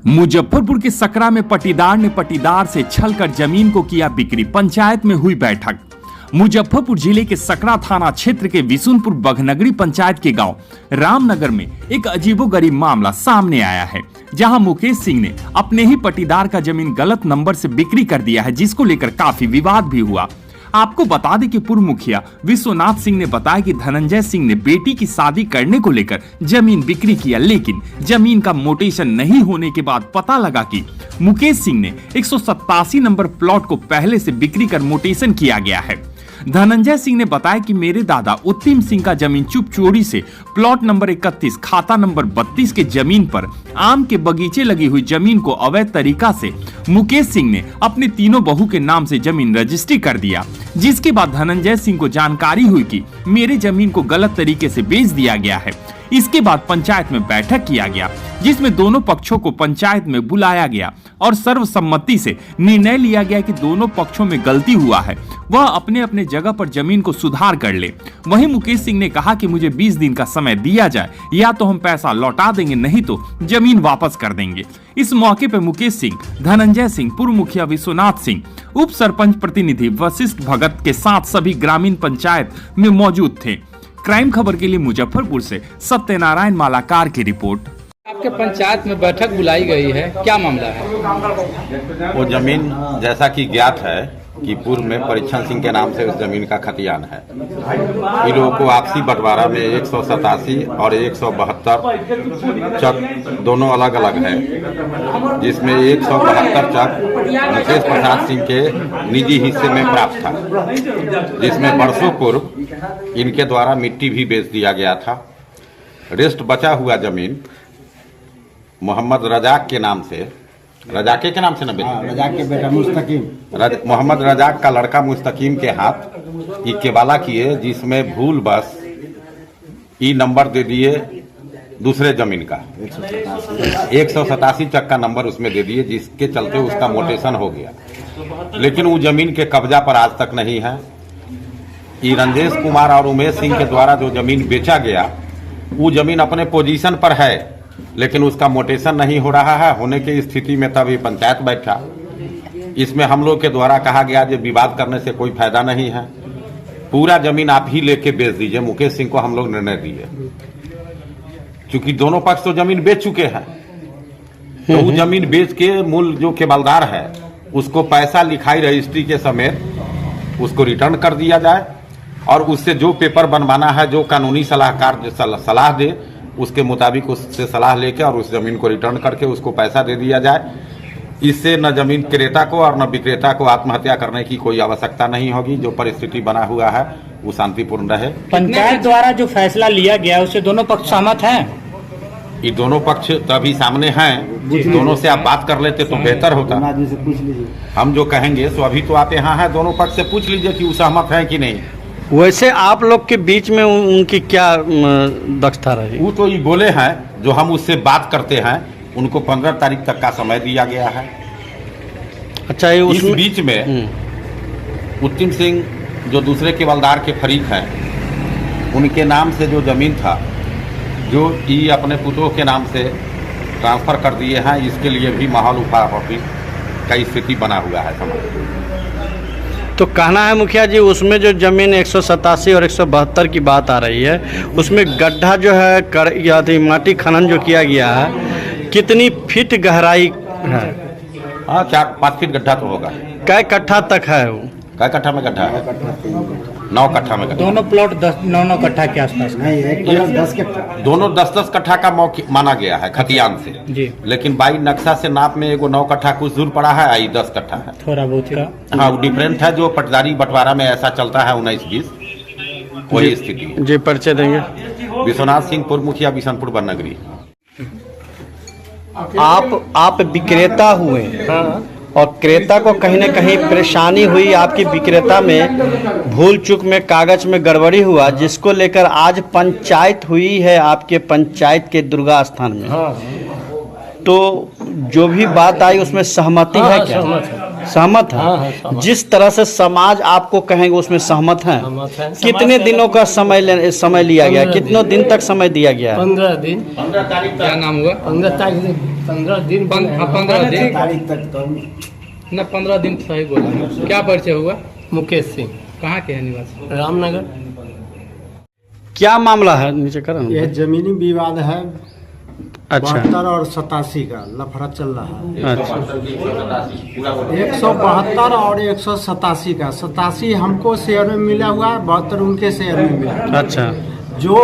मुजफ्फरपुर के सकरा में पटीदार ने पटीदार से छलकर जमीन को किया बिक्री। पंचायत में हुई बैठक। मुजफ्फरपुर जिले के सकरा थाना क्षेत्र के विशुनपुर बघनगरी पंचायत के गांव रामनगर में एक अजीबोगरीब मामला सामने आया है, जहां मुकेश सिंह ने अपने ही पटीदार का जमीन गलत नंबर से बिक्री कर दिया है, जिसको लेकर काफी विवाद भी हुआ। आपको बता दें कि पूर्व मुखिया विश्वनाथ सिंह ने बताया कि धनंजय सिंह ने बेटी की शादी करने को लेकर जमीन बिक्री किया, लेकिन जमीन का मोटेशन नहीं होने के बाद पता लगा कि मुकेश सिंह ने 187 नंबर प्लॉट को पहले से बिक्री कर मोटेशन किया गया है। धनंजय सिंह ने बताया कि मेरे दादा उत्तम सिंह का जमीन चुप चोरी से प्लॉट नंबर 31 खाता नंबर 32 के जमीन पर आम के बगीचे लगी हुई जमीन को अवैध तरीका से मुकेश सिंह ने अपने तीनों बहू के नाम से जमीन रजिस्ट्री कर दिया, जिसके बाद धनंजय सिंह को जानकारी हुई कि मेरे जमीन को गलत तरीके से बेच दिया गया है। इसके बाद पंचायत में बैठक किया गया, जिसमें दोनों पक्षों को पंचायत में बुलाया गया और सर्वसम्मति से निर्णय लिया गया कि दोनों पक्षों में गलती हुआ है, वह अपने अपने जगह पर जमीन को सुधार कर ले। वहीं मुकेश सिंह ने कहा कि मुझे 20 दिन का समय दिया जाए, या तो हम पैसा लौटा देंगे, नहीं तो जमीन वापस कर देंगे। इस मौके पर मुकेश सिंह, धनंजय सिंह, पूर्व मुखिया विश्वनाथ सिंह, उप सरपंच प्रतिनिधि वशिष्ठ भगत के साथ सभी ग्रामीण पंचायत में मौजूद थे। क्राइम खबर के लिए मुजफ्फरपुर से सत्यनारायण मालाकार की रिपोर्ट। आपके पंचायत में बैठक बुलाई गई है, क्या मामला है? वो जमीन जैसा कि ज्ञात है कि पूर्व में परीक्षण सिंह के नाम से उस जमीन का खतियान है। इन लोगों को आपसी बंटवारा में 187 और 172 चक दोनों अलग अलग है, जिसमें 172 चक मुकेश प्रसाद सिंह के निजी हिस्से में प्राप्त था, जिसमें वर्षों पूर्व इनके द्वारा मिट्टी भी बेच दिया गया था। रेस्ट बचा हुआ जमीन मोहम्मद रजाक के नाम से, रजाके के नाम से न रजाक के बेटा मुस्तकीम, मोहम्मद रजाक का लड़का मुस्तकीम के हाथ ये केबाला किए, जिसमें भूल बस ई नंबर दे दिए दूसरे जमीन का 187 चक का नंबर उसमें दे दिए, जिसके चलते उसका मोटेशन हो गया। लेकिन वो जमीन के कब्जा पर आज तक नहीं है। ई रंजेश कुमार और उमेश सिंह के द्वारा जो जमीन बेचा गया, वो जमीन अपने पोजीशन पर है, लेकिन उसका मोटेशन नहीं हो रहा है। होने की स्थिति में तब ये पंचायत बैठा। इसमें हम लोग के द्वारा कहा गया कि विवाद करने से कोई फायदा नहीं है, पूरा जमीन आप ही लेके बेच दीजिए। मुकेश सिंह को हम लोग निर्णय दिए, क्योंकि दोनों पक्ष तो जमीन बेच चुके हैं, तो वो जमीन बेच के मूल जो केवलदार है उसको पैसा लिखाई रजिस्ट्री के समेत उसको रिटर्न कर दिया जाए, और उससे जो पेपर बनवाना है, जो कानूनी सलाहकार सलाह दे, उसके मुताबिक उससे सलाह लेके और उस जमीन को रिटर्न करके उसको पैसा दे दिया जाए। इससे न जमीन क्रेता को और न विक्रेता को आत्महत्या करने की कोई आवश्यकता नहीं होगी। जो परिस्थिति बना हुआ है वो शांतिपूर्ण रहे। पंचायत द्वारा जो फैसला लिया गया उससे दोनों पक्ष सहमत हैं? ये दोनों पक्ष तभी सामने हैं, दोनों से आप बात कर लेते तो बेहतर होता। हम जो कहेंगे तो अभी तो आप यहाँ हैं, दोनों पक्ष से पूछ लीजिए कि वो सहमत है कि नहीं। वैसे आप लोग के बीच में उनकी क्या दक्षता रही? वो तो ये बोले हैं, जो हम उससे बात करते हैं उनको 15 तारीख तक का समय दिया गया है। अच्छा, ये इस बीच में उत्तम सिंह जो दूसरे केवलदार के फरीक हैं, उनके नाम से जो जमीन था, जो ये अपने पुत्रों के नाम से ट्रांसफर कर दिए हैं, इसके लिए भी माहौल उफाफी का स्थिति बना हुआ है समाज। तो कहना है मुखिया जी, उसमें जो जमीन 187 और 172 की बात आ रही है, उसमें गड्ढा जो है माटी खनन जो किया गया है, कितनी फीट गहराई है? हाँ, 4-5 फीट गड्ढा तो होगा। कै कट्ठा तक है वो? कै कट्ठा में गड्ढा है? 9 कट्ठा में गड्ढा। दोनों प्लॉट 9 कट्ठा के आसपास? नहीं, एक प्लॉट 10 कट्ठा। दोनों 10-10 कट्ठा का माना गया है खतियान से जी, लेकिन बाई नक्शा से नाप में एगो 9 कट्ठा कुछ दूर पड़ा है, आई 10 कट्ठा है, थोड़ा बहुत का। हाँ, वो डिफरेंट है। जो पटदारी बंटवारा में ऐसा चलता है 19-20, वही स्थिति है। जी, परिचय देंगे। विश्वनाथ सिंह, पूर्व मुखिया विशुनपुर बघनगरी। आप विक्रेता हुए और क्रेता को कहीं न कहीं परेशानी हुई, आपकी विक्रेता में भूल चूक में कागज में गड़बड़ी हुआ, जिसको लेकर आज पंचायत हुई है आपके पंचायत के दुर्गा स्थान में। तो जो भी बात आई उसमें सहमति है क्या? सहमत है? जिस तरह से समाज आपको कहेंगे उसमें सहमत हैं? कितने दिनों का समय लिया गया, कितनों दिन तक समय दिया गया है? 15 दिन। क्या नाम हुआ? 15 तारीख 15 दिन 15 दिन ना 15 दिन सही बोला। क्या परिचय हुआ? मुकेश सिंह, कहाँ के हैं निवासी? रामनगर। क्या मामला है? नीचे करो ना। यह जमीनी विवाद है। अच्छा 72 और 87 का लफड़ा चल रहा है। अच्छा 172 और 187 का। 87 हमको शेयर में मिला हुआ है, 72 उनके शेयर में मिला। अच्छा जो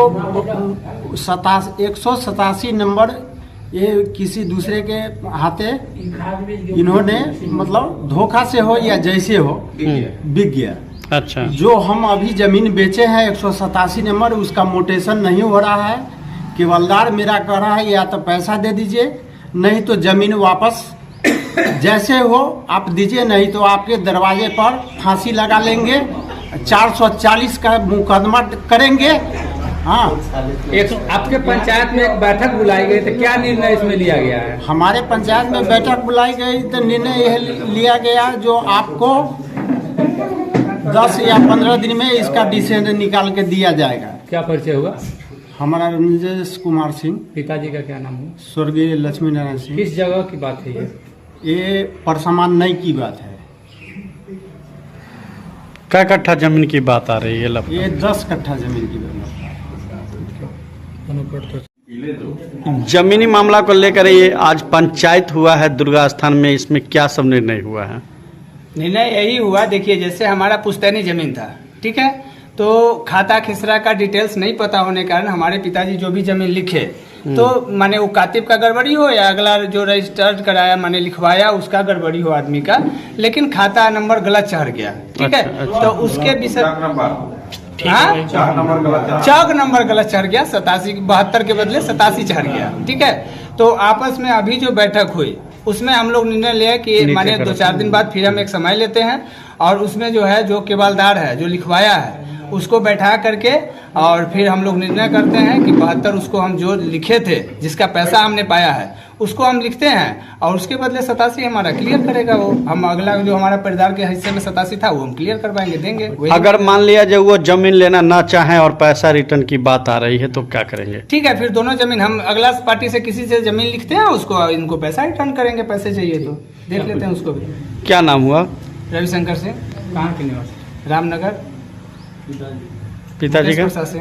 187 नंबर ये किसी दूसरे के हाथे इन्होंने मतलब धोखा से हो या जैसे हो बिक गया। अच्छा जो हम अभी जमीन बेचे हैं 187 नंबर, उसका मोटेशन नहीं हो रहा है। केवलदार मेरा कह रहा है या तो पैसा दे दीजिए, नहीं तो जमीन वापस जैसे हो आप दीजिए, नहीं तो आपके दरवाजे पर फांसी लगा लेंगे, 440 का मुकदमा करेंगे। हाँ, आपके पंचायत में एक बैठक बुलाई गई तो क्या निर्णय इसमें लिया गया है? हमारे पंचायत में बैठक बुलाई गई तो निर्णय यह लिया गया जो आपको 10 या 15 दिन में इसका डिसीजन निकाल के दिया जाएगा। क्या परिचय हुआ? हमारा रंजेश कुमार सिंह, पिताजी का क्या नाम हुआ? स्वर्गीय लक्ष्मी नारायण सिंह। किस जगह की बात है ये? ये परसमान नई की बात है। क्या कट्ठा जमीन की बात आ रही है? ये 10 कट्ठा जमीन की बात है। जमीनी मामला को लेकर ये आज पंचायत हुआ है दुर्गा स्थान में, इसमें क्या सब निर्णय हुआ है? निर्णय यही हुआ, देखिए जैसे हमारा पुश्तैनी जमीन था, ठीक है, तो खाता खिसरा का डिटेल्स नहीं पता होने के कारण हमारे पिताजी जो भी जमीन लिखे तो माने वो कातिब का गड़बड़ी हो या अगला जो रजिस्टर्ड कराया माने लिखवाया उसका गड़बड़ी हो आदमी का, लेकिन खाता नंबर गलत चढ़ गया, ठीक है। तो उसके विषय चौक नंबर गलत चढ़ गया, 72 के बदले 87 चढ़ गया, ठीक है। तो आपस में अभी जो बैठक हुई उसमें हम लोग निर्णय लिया कि माने 2-4 दिन बाद फिर हम एक समय लेते हैं और उसमें जो है जो केवलदार है जो लिखवाया है उसको बैठा करके और फिर हम लोग निर्णय करते हैं कि 72 उसको हम जो लिखे थे जिसका पैसा हमने पाया है उसको हम लिखते हैं और उसके बदले 87 हमारा क्लियर करेगा वो। हम अगला जो हमारा परिवार के हिस्से में 87 था वो हम क्लियर करवाएंगे, देंगे। अगर मान लिया जाए वो जमीन लेना ना चाहें और पैसा रिटर्न की बात आ रही है तो क्या करेंगे? ठीक है, फिर दोनों जमीन हम अगला पार्टी से किसी से जमीन लिखते हैं उसको इनको पैसा रिटर्न करेंगे, पैसे चाहिए तो देख लेते हैं उसको भी। क्या नाम हुआ? रविशंकर सिंह, कहाँ के निवासी? रामनगर, पिताजी का? से